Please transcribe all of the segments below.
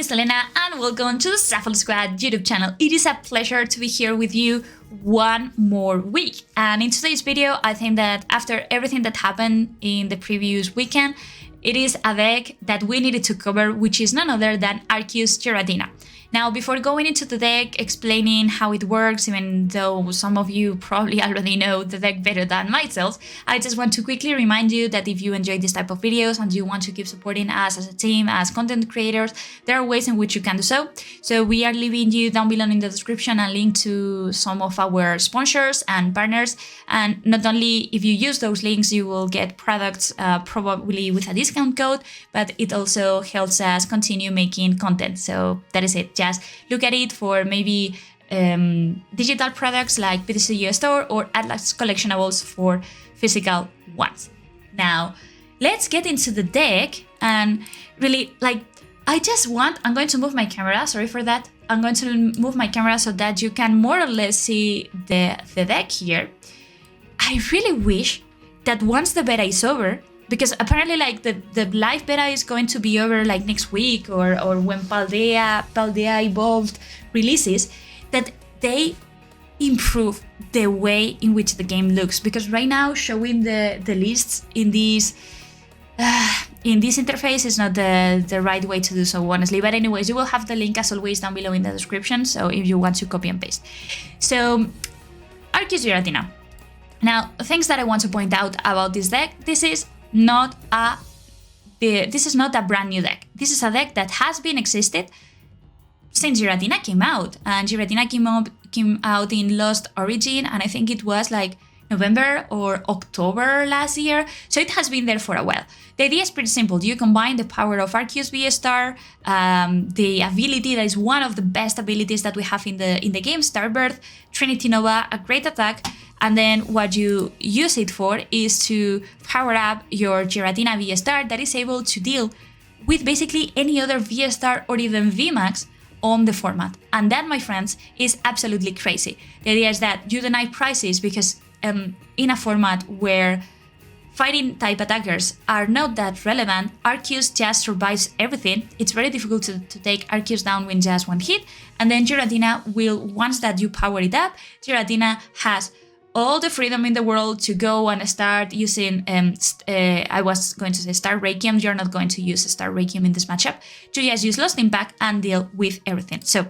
is Elena and welcome to the Shuffle Squad YouTube channel. It is a pleasure to be here with you one more week. And in today's video, I think that after everything that happened in the previous weekend, it is a deck that we needed to cover, which is none other than Arceus+Giratina. Now, before going into the deck, explaining how it works, even though some of you probably already know the deck better than myself, I just want to quickly remind you that if you enjoy this type of videos and you want to keep supporting us as a team, as content creators, there are ways in which you can do so. So we are leaving you down below in the description a link to some of our sponsors and partners. And not only if you use those links, you will get products probably with a discount code, but it also helps us continue making content. So that is it. Just look at it for maybe digital products like Bidoof Store or Atlas collectionables for physical ones. Now, let's get into the deck and really, I'm going to move my camera, sorry for that. I'm going to move my camera so that you can more or less see the deck here. I really wish that once the beta is over, because apparently the live beta is going to be over next week or when Paldea Evolved releases, that they improve the way in which the game looks. Because right now showing the lists in this interface is not the right way to do so, honestly. But anyways, you will have the link as always down below in the description, so if you want to copy and paste. So Arceus+Giratina. Now, things that I want to point out about this deck, this is not a brand new deck. This is a deck that has been existed since Giratina came out, and Giratina came out in Lost Origin, and I think it was November or October last year, so it has been there for a while. The idea is pretty simple. You combine the power of Arceus V-STAR, the ability that is one of the best abilities that we have in the game, Starbirth, Trinity Nova, a great attack, and then what you use it for is to power up your Giratina V-STAR that is able to deal with basically any other V-STAR or even VMAX on the format. And that, my friends, is absolutely crazy. The idea is that you deny prices because in a format where fighting type attackers are not that relevant, Arceus just survives everything. It's very difficult to take Arceus down with just one hit. And then Giratina will, once that you power it up, Giratina has all the freedom in the world to go and start using, I was going to say Star Requiem, you're not going to use Star Requiem in this matchup, to just use Lost Impact and deal with everything. So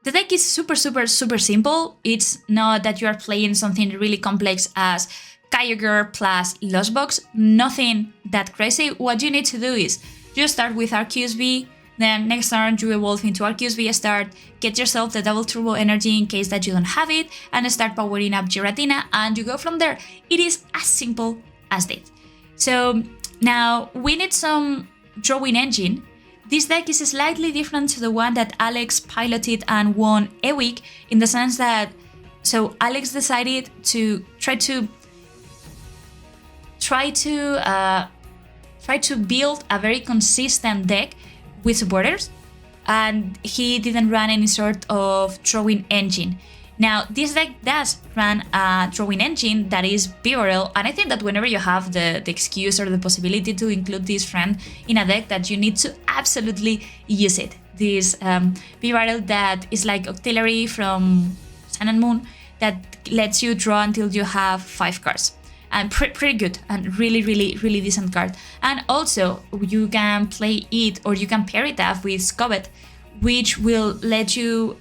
the deck is super simple. It's not that you are playing something really complex as Kyogre plus Lost Box, nothing that crazy. What you need to do is you start with Arceus V, then next turn you evolve into Arceus V-STAR, get yourself the double turbo energy in case that you don't have it, and start powering up Giratina, and you go from there. It is as simple as that. So now we need some drawing engine. This deck is slightly different to the one that Alex piloted and won a week, in the sense that, so Alex decided to try to build a very consistent deck with supporters, and he didn't run any sort of drawing engine. Now, this deck does run a drawing engine that is Bibarel, and I think that whenever you have the excuse or the possibility to include this friend in a deck, that you need to absolutely use it. This Bibarel that is like auxiliary from Sun and Moon that lets you draw until you have 5 cards. And pretty good and really decent card. And also you can play it, or you can pair it up with Skwovet, which will let you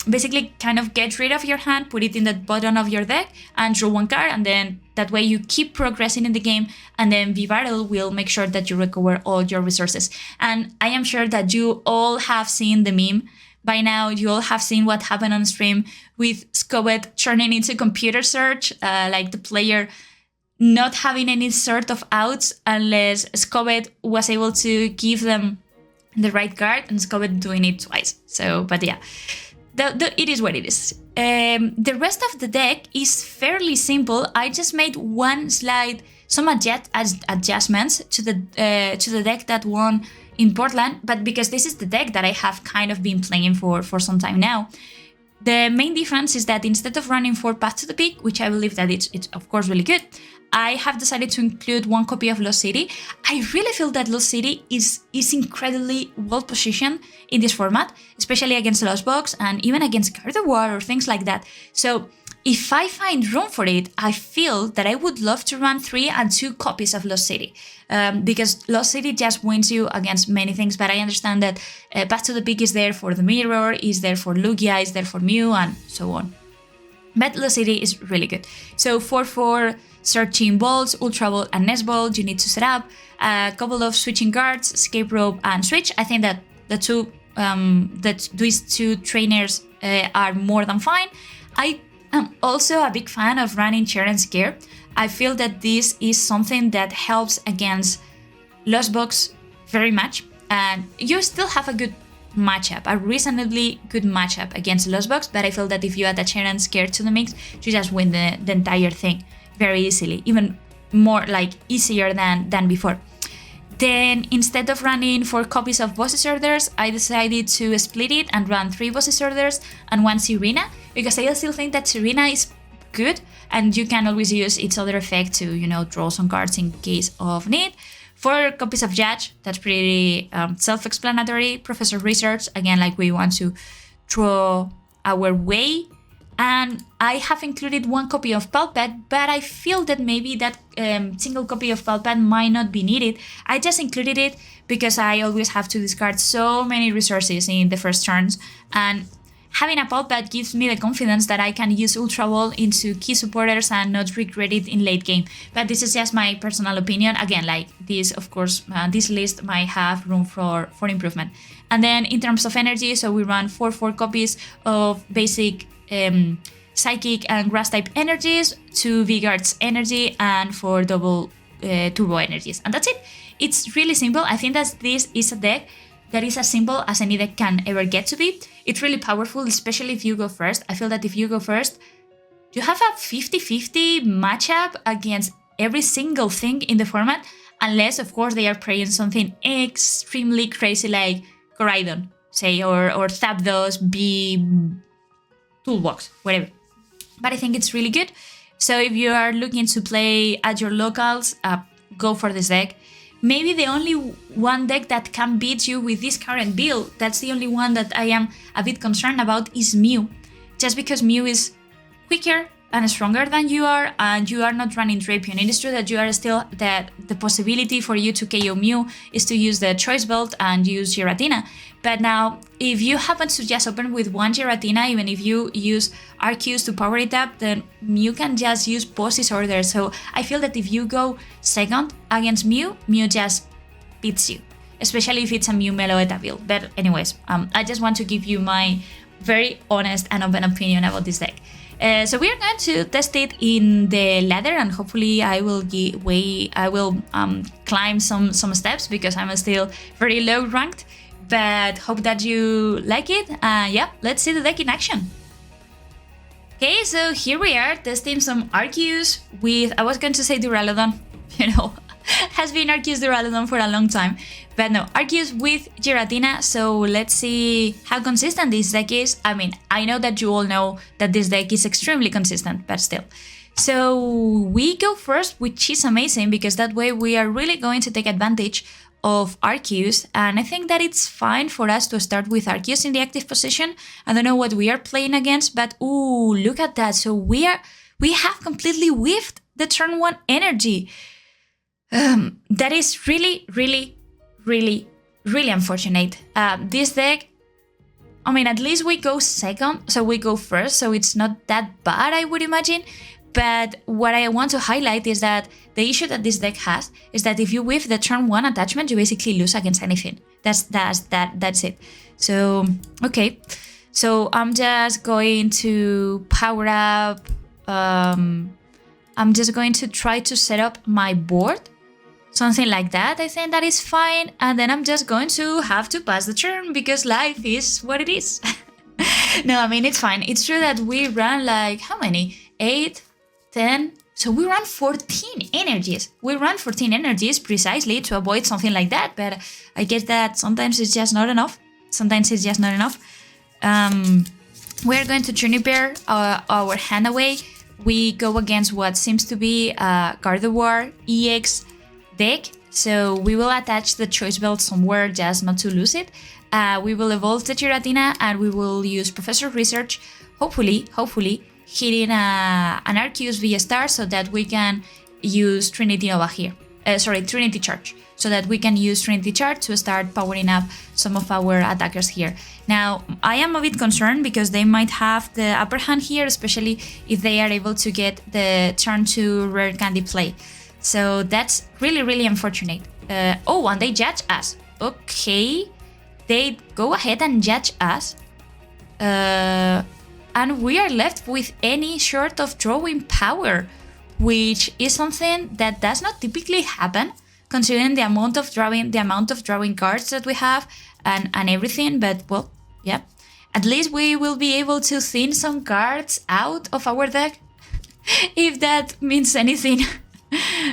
basically kind of get rid of your hand, put it in the bottom of your deck and draw 1 card, and then that way you keep progressing in the game, and then Bibarel will make sure that you recover all your resources. And I am sure that you all have seen the meme by now. You all have seen what happened on stream with Skwovet turning into computer search, like the player not having any sort of outs unless Skwovet was able to give them the right card, and Skwovet doing it twice. So, but yeah, it is what it is. The rest of the deck is fairly simple. I just made some adjustments to the deck that won in Portland, but because this is the deck that I have kind of been playing for some time now. The main difference is that instead of running 4 paths to the peak, which I believe that it's of course really good, I have decided to include one copy of Lost City. I really feel that Lost City is incredibly well positioned in this format, especially against Lost Box and even against Gardevoir or things like that. So if I find room for it, I feel that I would love to run 3 and 2 copies of Lost City, because Lost City just wins you against many things, but I understand that Path to the Peak is there for the Mirror, is there for Lugia, is there for Mew, and so on. But Lost City is really good. So 4-4 searching balls, Ultra Ball and Nest Ball, you need to set up a couple of switching guards, Escape Rope and Switch. I think that these two trainers are more than fine. I am also a big fan of running Cheren's gear. I feel that this is something that helps against Lost Box very much, and you still have a good matchup, a reasonably good matchup against Lost Box, but I feel that if you add a Cheren's gear to the mix, you just win the entire thing very easily, even more like easier than before. Then instead of running 4 copies of Boss's Orders, I decided to split it and run 3 Boss's Orders and 1 Serena, because I still think that Serena is good and you can always use its other effect to, you know, draw some cards in case of need. 4 copies of Judge, that's pretty self-explanatory. Professor Research, again, like we want to draw our way. And I have included 1 copy of Pal Pad, but I feel that maybe that single copy of Pal Pad might not be needed. I just included it because I always have to discard so many resources in the first turns, and having a Pal Pad gives me the confidence that I can use Ultra Ball into key supporters and not regret it in late game. But this is just my personal opinion. Again, like this, of course, this list might have room for improvement. And then in terms of energy, so we run 4 copies of basic Psychic and Grass type energies, 2 V-Guards energy, and 4 double turbo energies. And that's it. It's really simple. I think that this is a deck that is as simple as any deck can ever get to be. It's really powerful, especially if you go first. I feel that if you go first, you have a 50-50 matchup against every single thing in the format, unless, of course, they are playing something extremely crazy like Coridon, say, or Zapdos, Toolbox, whatever. But I think it's really good. So if you are looking to play at your locals, go for this deck. Maybe the only one deck that can beat you with this current build, that's the only one that I am a bit concerned about, is Mew. Just because Mew is quicker and stronger than you are, and you are not running Drapion. It is true that you are still that the possibility for you to KO Mew is to use the Choice Belt and use Giratina. But now, if you happen to just open with 1 Giratina, even if you use Arceus to power it up, then Mew can just use Boss's Order. So I feel that if you go second against Mew, Mew just beats you, especially if it's a Mew Meloetta build. But anyways, I just want to give you my very honest and open opinion about this deck. So we are going to test it in the ladder, and hopefully I will climb some steps because I'm still very low ranked. But hope that you like it. Yeah, let's see the deck in action. Okay, so here we are testing some Arceus with, I was going to say Duraludon, you know, has been Arceus Duraludon for a long time. But no, Arceus with Giratina, so let's see how consistent this deck is. I mean, I know that you all know that this deck is extremely consistent, but still. So we go first, which is amazing because that way we are really going to take advantage of Arceus, and I think that it's fine for us to start with Arceus in the active position. I don't know what we are playing against, but ooh, look at that. So we have completely whiffed the turn 1 energy. That is really unfortunate. This deck, I mean, at least we go second, so we go first, so it's not that bad, I would imagine. But what I want to highlight is that the issue that this deck has is that if you whiff the turn 1 attachment, you basically lose against anything. That's it. So, okay. So I'm just going to power up. I'm just going to try to set up my board. Something like that. I think that is fine. And then I'm just going to have to pass the turn because life is what it is. No, I mean, it's fine. It's true that we run like, how many? 8, 10. So we run 14 energies. We run 14 energies precisely to avoid something like that. But I guess that sometimes it's just not enough. We're going to Juniper our hand away we go against what seems to be a Gardevoir EX deck. So we will attach the Choice Belt somewhere just not to lose it. We will evolve the Giratina and we will use Professor Research, hopefully hitting an Arceus VSTAR so that we can use Trinity over here. Trinity Charge. So that we can use Trinity Charge to start powering up some of our attackers here. Now, I am a bit concerned because they might have the upper hand here, especially if they are able to get the turn 2 Rare Candy play. So that's really unfortunate. Oh, and they judge us. Okay, they go ahead and judge us. And we are left with any sort of drawing power, which is something that does not typically happen, considering the amount of drawing cards that we have and everything. But well, yeah, at least we will be able to thin some cards out of our deck, if that means anything.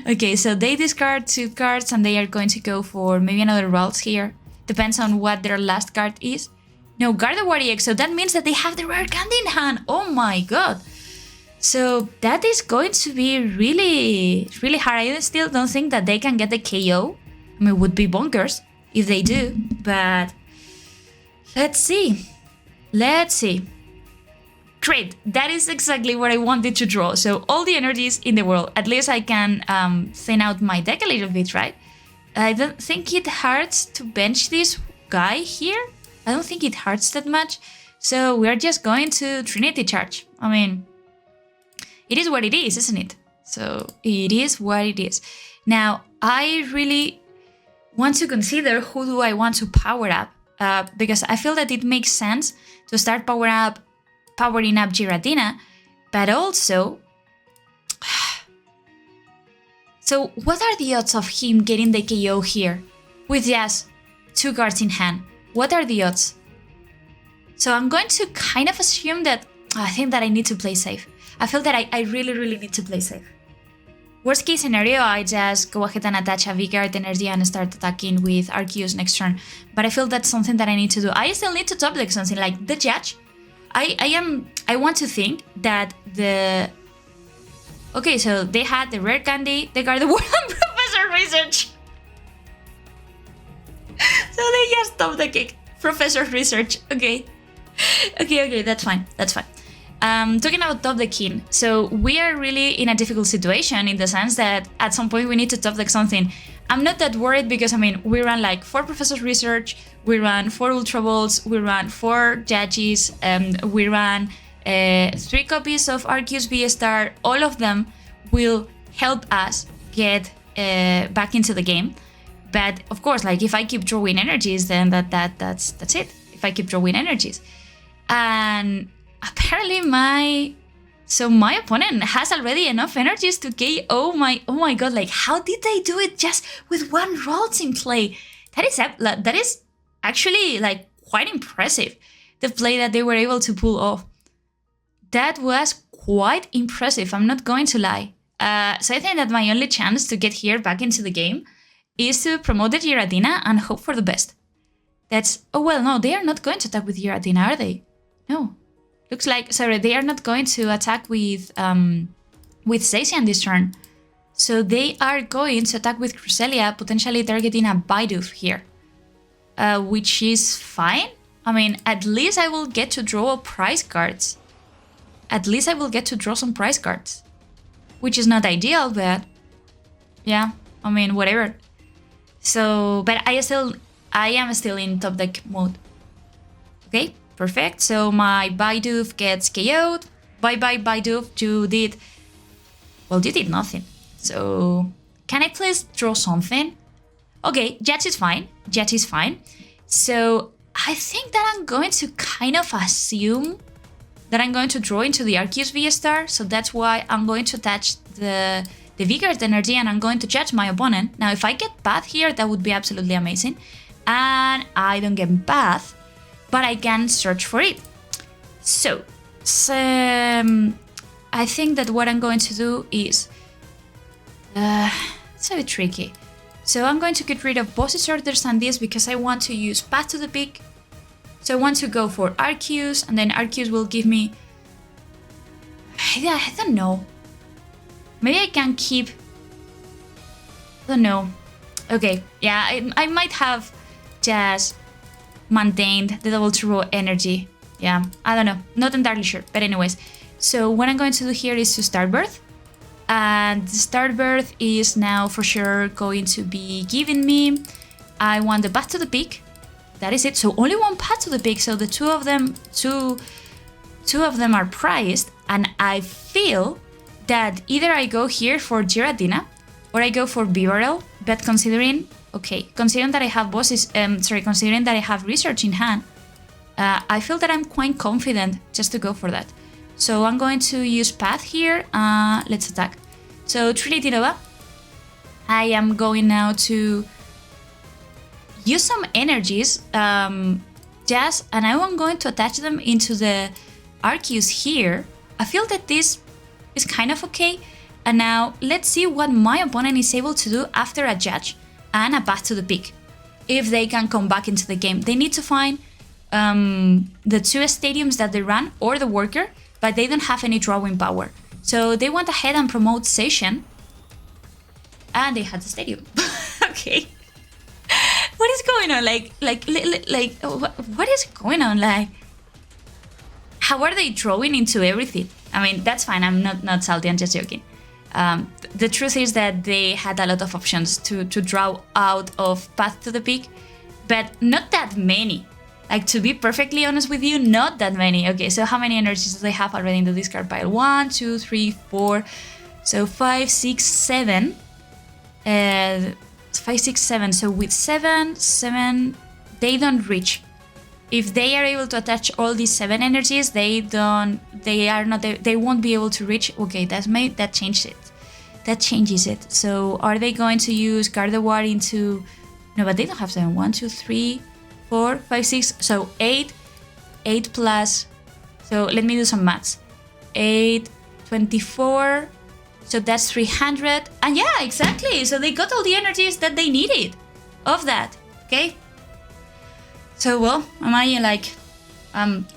Okay, so they discard 2 cards and they are going to go for maybe another Ralts here. Depends on what their last card is. No, Gardevoir EX, so that means that they have the Rare Candy in hand. Oh my god. So that is going to be really hard. I still don't think that they can get the KO. I mean, it would be bonkers if they do, but let's see. Great, that is exactly what I wanted to draw. So all the energies in the world. At least I can thin out my deck a little bit, right? I don't think it hurts to bench this guy here. I don't think it hurts that much. So we're just going to Trinity Charge. I mean, it is what it is, isn't it? So it is what it is. Now, I really want to consider who do I want to power up, because I feel that it makes sense to start powering up Giratina, but also, so what are the odds of him getting the KO here with just 2 cards in hand? What are the odds? So I'm going to kind of assume that I think that I need to play safe. I feel that I really need to play safe. Worst case scenario, I just go ahead and attach a V-Guard energy and start attacking with Arceus next turn. But I feel that's something that I need to do. I still need to top deck something like the Judge. I want to think that the... Okay, so they had the Rare Candy, the Gardevoir, and Professor Research. So they just stopped the kick. Professor Research, okay. Okay, that's fine. Talking about top decking, so we are really in a difficult situation in the sense that at some point we need to top deck something. I'm not that worried because, I mean, we run like 4 Professor Research, we run 4 Ultra Balls, we run 4 Judges, we run 3 copies of Arceus VSTAR. All of them will help us get back into the game. But of course, like if I keep drawing energies, then that's it. If I keep drawing energies. And apparently my opponent has already enough energies to KO my... Oh my god, like how did they do it just with 1 Ralts in play? That is actually like quite impressive, the play that they were able to pull off. That was quite impressive, I'm not going to lie. So I think that my only chance to get here back into the game is to promote the Giratina and hope for the best. That's... Oh well, no, they are not going to attack with Giratina, are they? No. Looks like... Sorry, they are not going to attack with Zacian this turn. So they are going to attack with Cresselia, potentially targeting a Bidoof here. Which is fine. I mean, at least I will get to draw prize cards. At least I will get to draw some prize cards. Which is not ideal, but... Yeah, I mean, whatever. So, but I am still in top deck mode. Okay, perfect. So my Bidoof gets KO'd. Bye Bidoof, you did nothing. So can I please draw something? Okay, Judge is fine. So I think that I'm going to kind of assume that I'm going to draw into the Arceus VSTAR. So that's why I'm going to attach the V-Guard energy and I'm going to judge my opponent. Now, if I get Path here, that would be absolutely amazing. And I don't get Path, but I can search for it. So I think that what I'm going to do is... it's a bit tricky. So I'm going to get rid of bosses orders and this because I want to use Path to the Peak. So I want to go for Arceus, and then Arceus will give me... I don't know. Maybe I can keep... I don't know. Okay, yeah, I might have just maintained the double turbo energy. Yeah, I don't know. Not entirely sure. But anyways, so what I'm going to do here is to start birth. And the start birth is now for sure going to be giving me... I want the path to the peak. That is it. So only one path to the peak. So the two of them are priced. And I feel that either I go here for Giratina or I go for Bibarel. But considering that I have considering that I have research in hand, I feel that I'm quite confident just to go for that. So I'm going to use path here. Let's attack. So Trinity, I am going now to use some energies, and I'm going to attach them into the Arceus here. I feel that this is kind of okay. And now let's see what my opponent is able to do after a Judge and a path to the peak. If they can come back into the game, they need to find the two stadiums that they run or the worker, but they don't have any drawing power. So they went ahead and promote Session, and they had the stadium. Okay. What is going on? What is going on? Like, how are they drawing into everything? I mean, that's fine. I'm not salty. I'm just joking. The truth is that they had a lot of options to draw out of Path to the Peak, but not that many. Like, to be perfectly honest with you, not that many. Okay, so how many energies do they have already in the discard pile? 1, 2, 3, 4. So 5, 6, 7. 5, 6, 7. So with 7, they don't reach. If they are able to attach all these 7 energies, they won't be able to reach. Okay, that changed it. That changes it. So are they going to use Gardevoir into... No, but they don't have 7. 1, 2, 3, 4, 5, 6. So 8 plus... So let me do some maths. 8, 24. So that's 300. And yeah, exactly. So they got all the energies that they needed of that. Okay. So, well, imagine, like,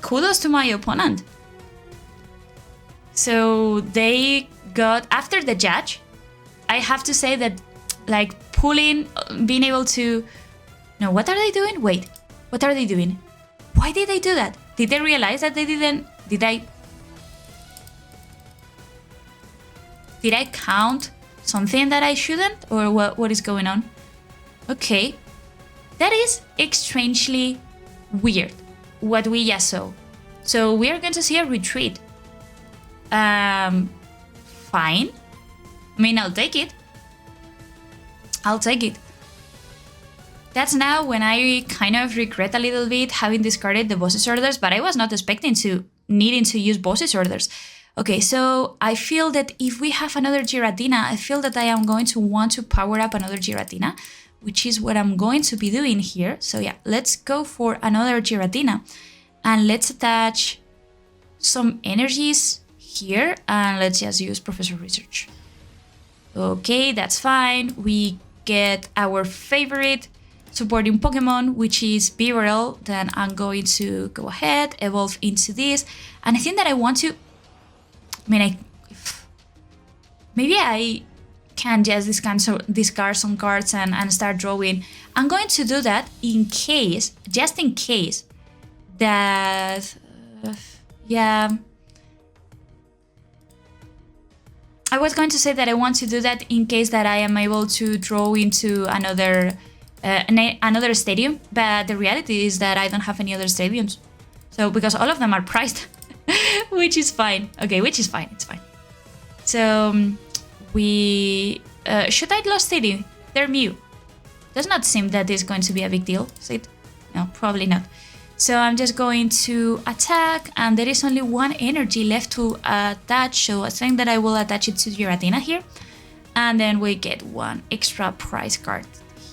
kudos to my opponent. So they got, after the Judge, I have to say that, like, being able to... No, what are they doing? Wait, what are they doing? Why did they do that? Did they realize that they didn't... Did I count something that I shouldn't? Or what is going on? Okay. That is strangely weird, what we just saw. So we are going to see a retreat. Fine. I mean, I'll take it. That's now when I kind of regret a little bit having discarded the boss's orders, but I was not expecting needing to use boss's orders. Okay, so I feel that if we have another Giratina, I feel that I am going to want to power up another Giratina, which is what I'm going to be doing here. So yeah, let's go for another Giratina and let's attach some energies here and let's just use Professor Research. Okay, that's fine. We get our favorite supporting Pokemon, which is Bibarel. Then I'm going to go ahead, evolve into this. And I think that I want to... maybe I can just discard some cards and start drawing. I'm going to do that just in case that, yeah. I was going to say that I want to do that in case that I am able to draw into another stadium, but the reality is that I don't have any other stadiums. So, because all of them are priced, which is fine. Okay, it's fine. So, should I Lost City? They're Mew. Does not seem that is going to be a big deal, is it? No, probably not. So I'm just going to attack, and there is only one energy left to attach, so I think that I will attach it to Giratina here. And then we get one extra prize card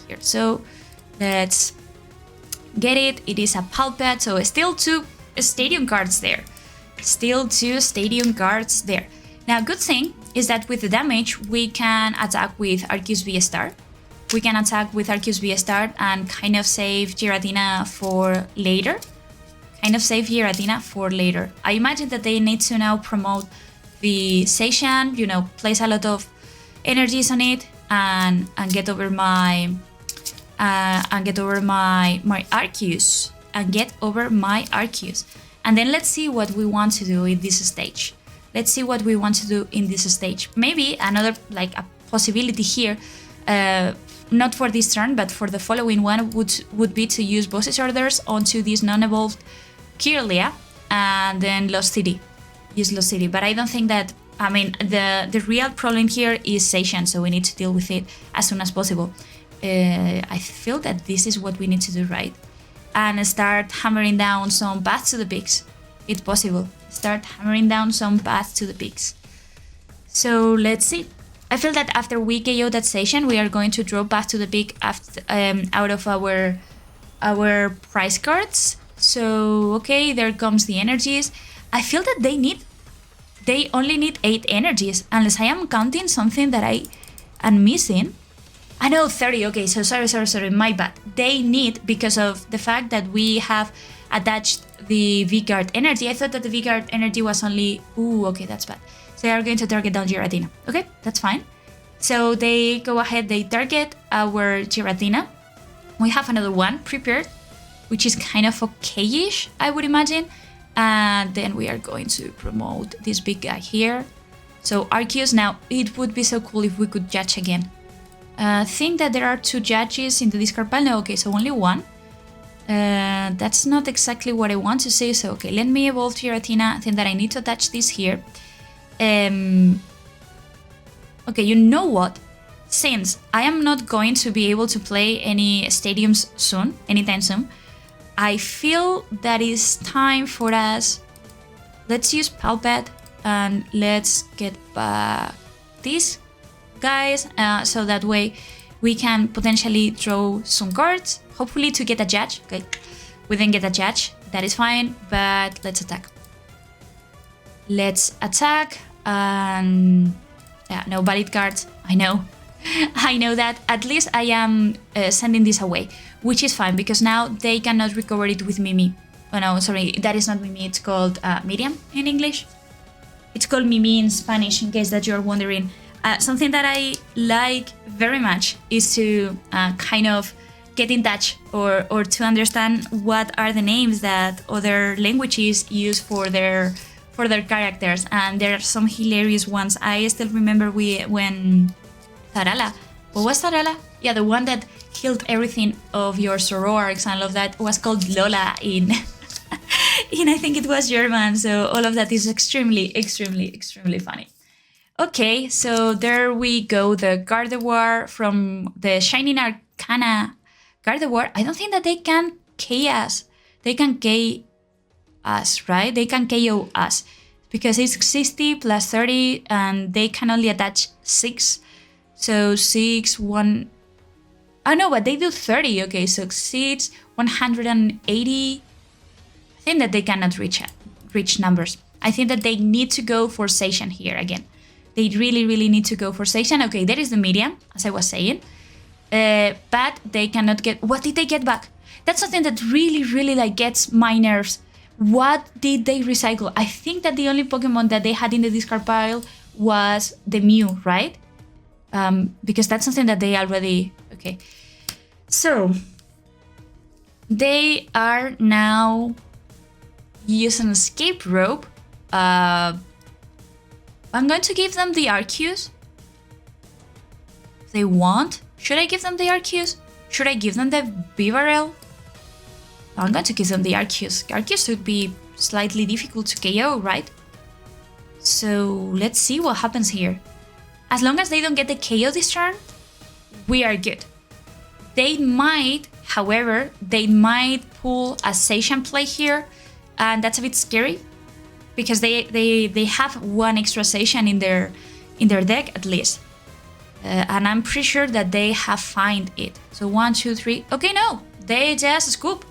here. So let's get it. It is a Pal Pad, so still 2 stadium cards there. Now, good thing is that with the damage, we can attack with Arceus V-STAR. We can attack with Arceus V-STAR and kind of save Giratina for later. I imagine that they need to now promote the Seishan, you know, place a lot of energies on it and get over my my Arceus and then let's see what we want to do in this stage. Maybe another like a possibility here, not for this turn but for the following one would be to use Boss's Orders onto this non-evolved Kirlia and then Lost City. Use Lost City, but I don't think that, I mean, the real problem here is Seishan, so we need to deal with it as soon as possible. I feel that this is what we need to do, right? And start hammering down some paths to the peaks. It's possible. Start hammering down some paths to the peaks. So let's see. I feel that after we KO that Seishan, we are going to draw path to the peak after, out of our prize cards. So okay, there comes the energies. I feel that they only need 8 energies, unless I am counting something that I am missing. I know 30, okay, so sorry, my bad. They need, because of the fact that we have attached the V-Guard energy. I thought that the V-Guard energy was only, ooh, okay, that's bad. So they are going to target down Giratina. Okay, that's fine. So they go ahead, they target our Giratina. We have another one prepared, which is kind of okay-ish, I would imagine. And then we are going to promote this big guy here. So Arceus, now it would be so cool if we could judge again. Think that there are 2 judges in the discard pile. No, okay, so only 1. That's not exactly what I want to say. So okay, let me evolve Giratina. I think that I need to attach this here. Okay, you know what? Since I am not going to be able to play any stadiums soon, anytime soon, I feel that it's time for us. Let's use Pal Pad and let's get back these guys, so that way we can potentially draw some cards, hopefully to get a judge. Okay, we didn't get a judge, that is fine, but let's attack. And yeah, no valid cards, I know. I know that. At least I am sending this away, which is fine because now they cannot recover it with Mimi. Oh no, sorry, that is not Mimi, it's called Miriam in English. It's called Mimi in Spanish, in case that you're wondering. Something that I like very much is to kind of get in touch or to understand what are the names that other languages use for their characters, and there are some hilarious ones. I still remember when Zarala, what was Zarala? Yeah, the one that killed everything of your Zoroarks and all of that was called Lola in I think it was German, so all of that is extremely funny. Okay, so there we go, the Gardevoir from the Shining Arcana Gardevoir. I don't think that they can K us. They can K us, right? They can KO us because it's 60 plus 30 and they can only attach 6. So 6, 1... Oh no, but they do 30. Okay, so 6, 180... I think that they cannot reach numbers. I think that they need to go for Seishan here again. They really need to go for Seishan. Okay, there is the medium, as I was saying. But they cannot get... What did they get back? That's something that really like gets my nerves. What did they recycle? I think that the only Pokemon that they had in the discard pile was the Mew, right? Because that's something that they already... Okay. So, they are now using Escape Rope. I'm going to give them the Arceus. If they want. Should I give them the Arceus? Should I give them the Bibarel? I'm going to give them the Arceus. Arceus would be slightly difficult to KO, right? So let's see what happens here. As long as they don't get the KO this turn, we are good. They might, however, they might pull a Seishan play here, and that's a bit scary because they have one extra Seishan in their deck at least, and I'm pretty sure that they have found it. So 1, 2, 3. Okay, no, they just scoop.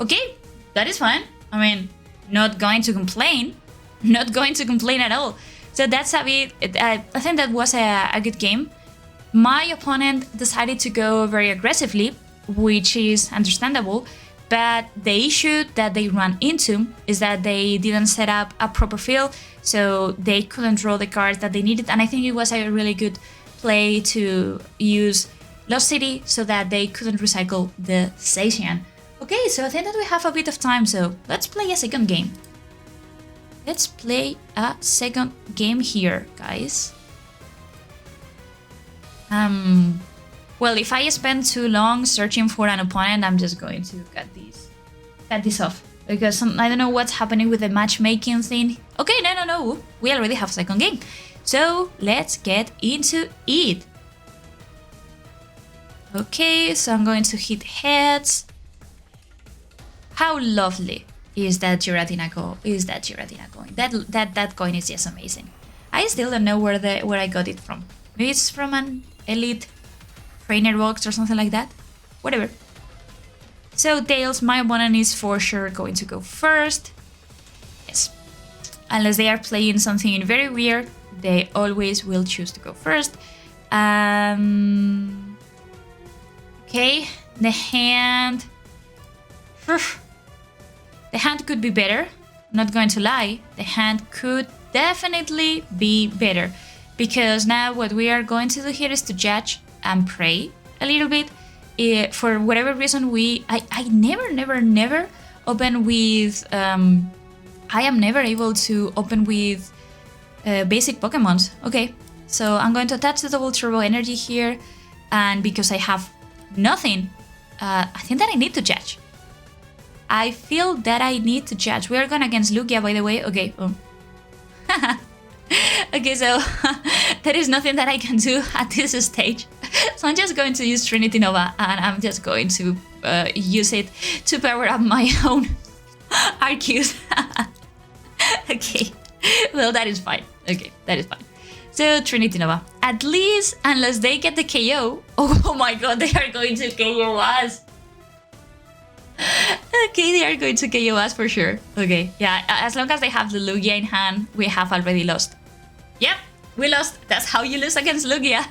Okay, that is fine. I mean, not going to complain. Not going to complain at all. So that's a bit... I think that was a good game. My opponent decided to go very aggressively, which is understandable. but the issue that they ran into is that they didn't set up a proper field, so they couldn't draw the cards that they needed, and I think it was a really good play to use Lost City so that they couldn't recycle the station. Okay, so I think that we have a bit of time, so let's play a second game. Let's play a second game here, guys. Well, if I spend too long searching for an opponent, I'm just going to cut this off. Because I don't know what's happening with the matchmaking thing. Okay, no. We already have second game. So let's get into it. Okay, so I'm going to hit heads. How lovely is that Giratina coin? That coin is just amazing. I still don't know where I got it from. Maybe it's from an elite trainer box or something like that. Whatever. So Tails, my opponent is for sure going to go first. Yes. Unless they are playing something very weird, they always will choose to go first. Okay, the hand. The hand could be better. I'm not going to lie. The hand could definitely be better. Because now what we are going to do here is to judge and pray a little bit. For whatever reason, I never open with. I am never able to open with basic Pokemons. Okay, so I'm going to attach the double turbo energy here, and because I have nothing, I think that I need to judge. I feel that I need to judge. We are going against Lugia, by the way. Okay. Okay, so there is nothing that I can do at this stage. So I'm just going to use Trinity Nova, and I'm just going to use it to power up my own Arceus. Okay, well, that is fine. Okay, that is fine. So Trinity Nova, at least unless they get the KO. Oh my god, they are going to KO us. Okay, they are going to KO us for sure. Okay, yeah, as long as they have the Lugia in hand, we have already lost. Yep, we lost. That's how you lose against Lugia.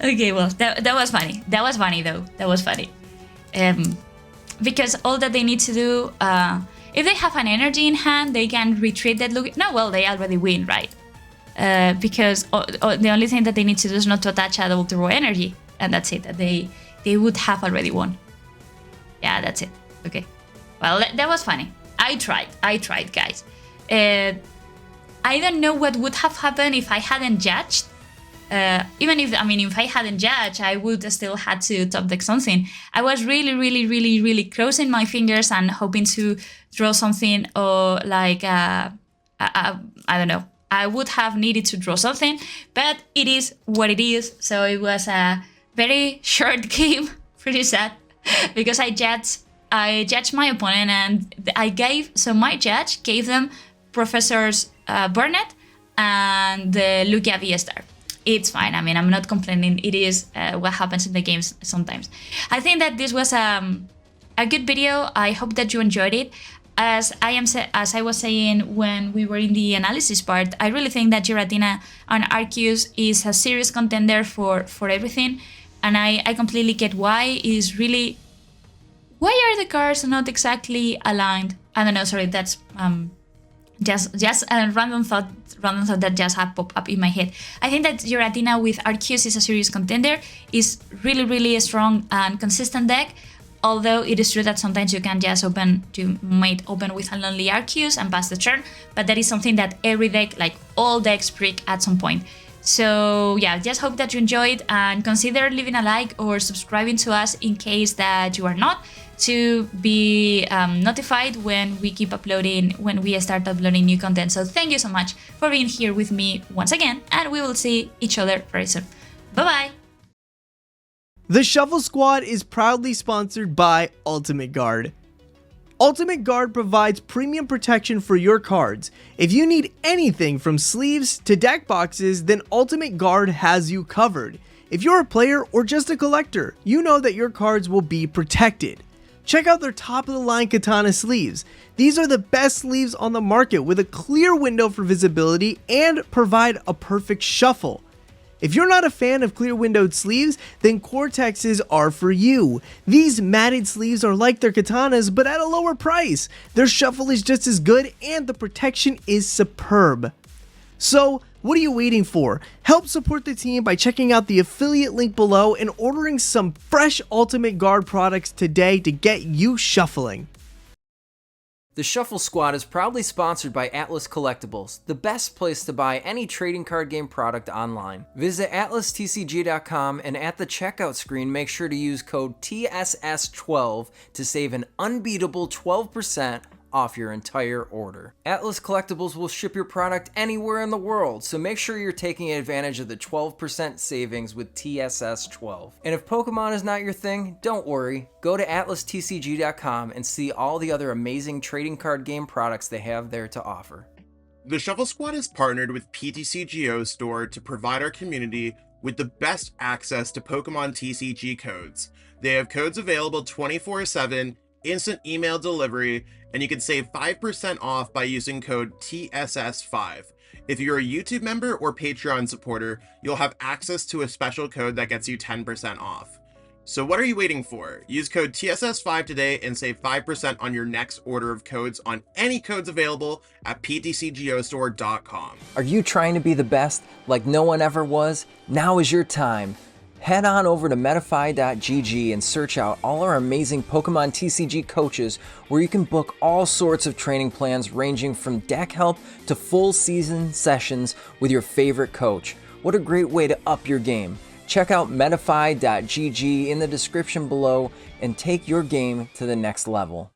Okay, well, that was funny. That was funny, though. That was funny. Because all that they need to do, if they have an energy in hand, they can retreat that Lugia. No, well, they already win, right? Because the only thing that they need to do is not to attach a double turbo energy. And that's it. That they would have already won. Yeah, that's it. Okay. Well, that was funny. I tried, guys. I don't know what would have happened if I hadn't judged. Even if I hadn't judged, I would still had to top deck something. I was really crossing my fingers and hoping to draw something, or like I don't know. I would have needed to draw something, but it is what it is. So it was a very short game, pretty sad, because I judged my opponent, and my judge gave them Professors Burnett and the Lugia VSTAR. It's fine. I mean, I'm not complaining. It is what happens in the games sometimes. I think that this was a good video. I hope that you enjoyed it. As I was saying when we were in the analysis part, I really think that Giratina and Arceus is a serious contender for everything, and I completely get why. Why are the cards not exactly aligned? I don't know. Sorry, that's just a random thought that just had popped up in my head. I think that Giratina with Arceus is a serious contender. Is really a strong and consistent deck. Although it is true that sometimes you can just open with a lonely Arceus and pass the turn, but that is something that every deck, like all decks, break at some point. So yeah, just hope that you enjoyed, and consider leaving a like or subscribing to us in case that you are not, to be notified when we start uploading new content. So thank you so much for being here with me once again, and we will see each other very soon. Bye bye! The Shuffle Squad is proudly sponsored by Ultimate Guard. Ultimate Guard provides premium protection for your cards. If you need anything from sleeves to deck boxes, then Ultimate Guard has you covered. If you're a player or just a collector, you know that your cards will be protected. Check out their top-of-the-line katana sleeves. These are the best sleeves on the market with a clear window for visibility and provide a perfect shuffle. If you're not a fan of clear windowed sleeves, then Cortexes are for you. These matted sleeves are like their katanas, but at a lower price. Their shuffle is just as good and the protection is superb. So, what are you waiting for? Help support the team by checking out the affiliate link below and ordering some fresh Ultimate Guard products today to get you shuffling. The Shuffle Squad is proudly sponsored by Atlas Collectibles, the best place to buy any trading card game product online. Visit atlastcg.com and at the checkout screen make sure to use code TSS12 to save an unbeatable 12% off your entire order. Atlas Collectibles will ship your product anywhere in the world, so make sure you're taking advantage of the 12% savings with TSS12. And if Pokemon is not your thing, don't worry. Go to atlastcg.com and see all the other amazing trading card game products they have there to offer. The Shuffle Squad is partnered with PTCGO Store to provide our community with the best access to Pokemon TCG codes. They have codes available 24/7, instant email delivery, and you can save 5% off by using code TSS5. If you're a YouTube member or Patreon supporter, you'll have access to a special code that gets you 10% off. So what are you waiting for? Use code TSS5 today and save 5% on your next order of codes on any codes available at ptcgostore.com. Are you trying to be the best like no one ever was? Now is your time. Head on over to Metafy.gg and search out all our amazing Pokemon TCG coaches where you can book all sorts of training plans ranging from deck help to full season sessions with your favorite coach. What a great way to up your game. Check out Metafy.gg in the description below and take your game to the next level.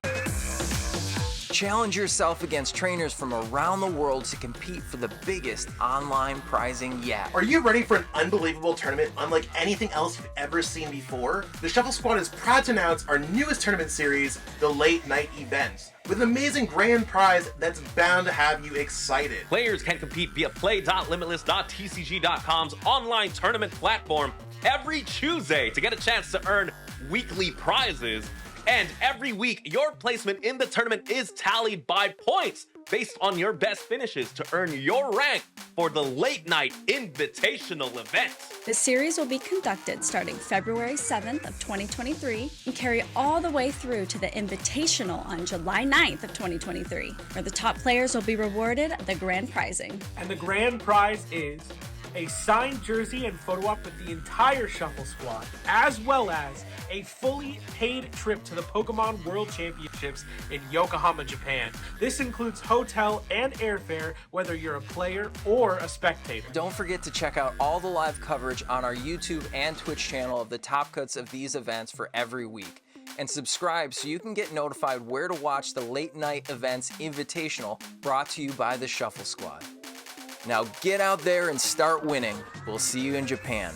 Challenge yourself against trainers from around the world to compete for the biggest online prizing yet. Are you ready for an unbelievable tournament unlike anything else you've ever seen before? The Shuffle Squad is proud to announce our newest tournament series, the Late Night Events, with an amazing grand prize that's bound to have you excited. Players can compete via play.limitless.tcg.com's online tournament platform every Tuesday to get a chance to earn weekly prizes. And every week, your placement in the tournament is tallied by points based on your best finishes to earn your rank for the Late Night Invitational event. The series will be conducted starting February 7th of 2023 and carry all the way through to the Invitational on July 9th of 2023, where the top players will be rewarded the grand prizing. And the grand prize is a signed jersey and photo op with the entire Shuffle Squad, as well as a fully paid trip to the Pokemon World Championships in Yokohama, Japan. This includes hotel and airfare, whether you're a player or a spectator. Don't forget to check out all the live coverage on our YouTube and Twitch channel of the top cuts of these events for every week. And subscribe so you can get notified where to watch the Late Night Events Invitational brought to you by the Shuffle Squad. Now get out there and start winning. We'll see you in Japan.